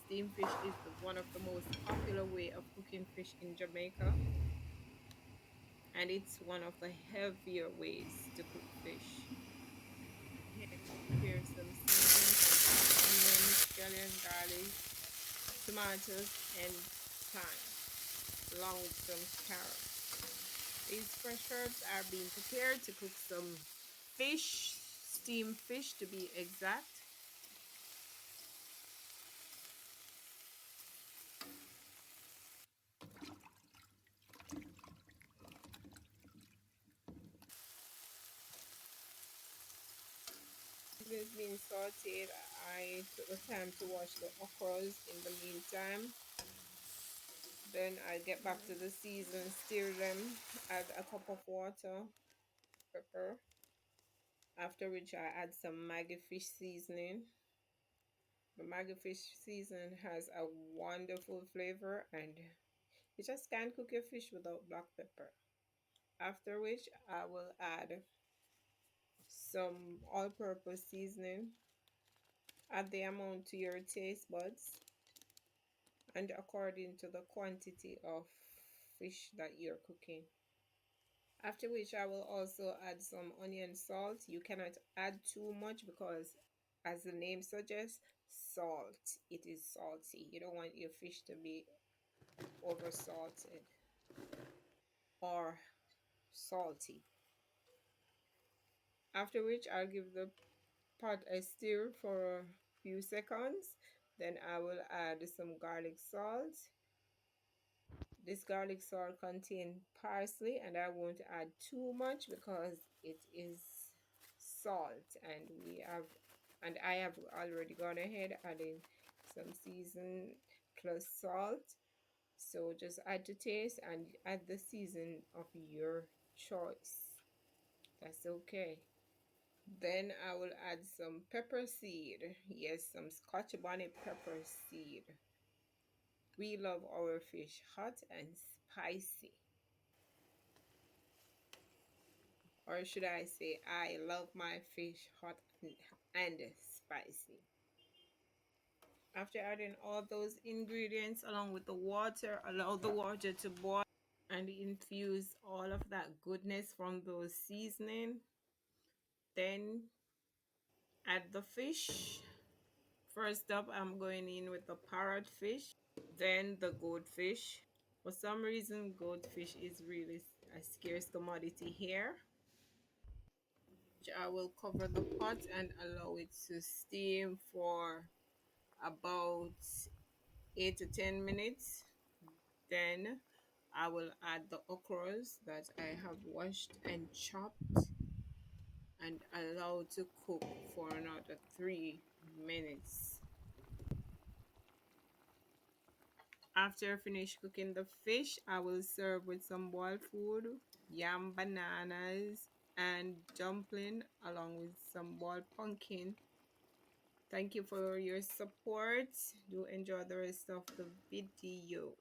steamed fish is one of the most popular way of cooking fish in Jamaica, and it's one of the heavier ways to cook fish. Here, prepare some seasoning, some onions, scallion, garlic, tomatoes, and thyme, along with some carrots. These fresh herbs are being prepared to cook some fish, steamed fish to be exact. It is being sauteed. I took the time to wash the okras in the meantime. Then I get back to the season, stir them, add a cup of water, pepper, after which I add some Maggi fish seasoning. The Maggi fish seasoning has a wonderful flavor and you just can't cook your fish without black pepper. After which I will add some all-purpose seasoning. Add the amount to your taste buds and according to the quantity of fish that you're cooking. After which I will also add some onion salt. You cannot add too much because as the name suggests, salt. It is salty. You don't want your fish to be over salted or salty. After which I'll give the pot a stir for a few seconds. Then I will add some garlic salt. This garlic salt contains parsley and I won't add too much because it is salt and I have already gone ahead adding some season plus salt. So just add to taste and add the season of your choice. That's okay. Then I will add some pepper seed. Yes, some scotch bonnet pepper seed. We love our fish hot and spicy. Or should I say, I love my fish hot and spicy. After adding all those ingredients along with the water, allow the water to boil and infuse all of that goodness from those seasoning. Then add the fish. First up, I'm going in with the parrotfish, then the goldfish. For some reason, goldfish is really a scarce commodity here. I will cover the pot and allow it to steam for about 8 to 10 minutes. Then I will add the okras that I have washed and chopped and allow to cook for another 3 minutes. After I finish cooking the fish, I will serve with some boiled food, yam bananas, and dumpling along with some boiled pumpkin. Thank you for your support. Do enjoy the rest of the video.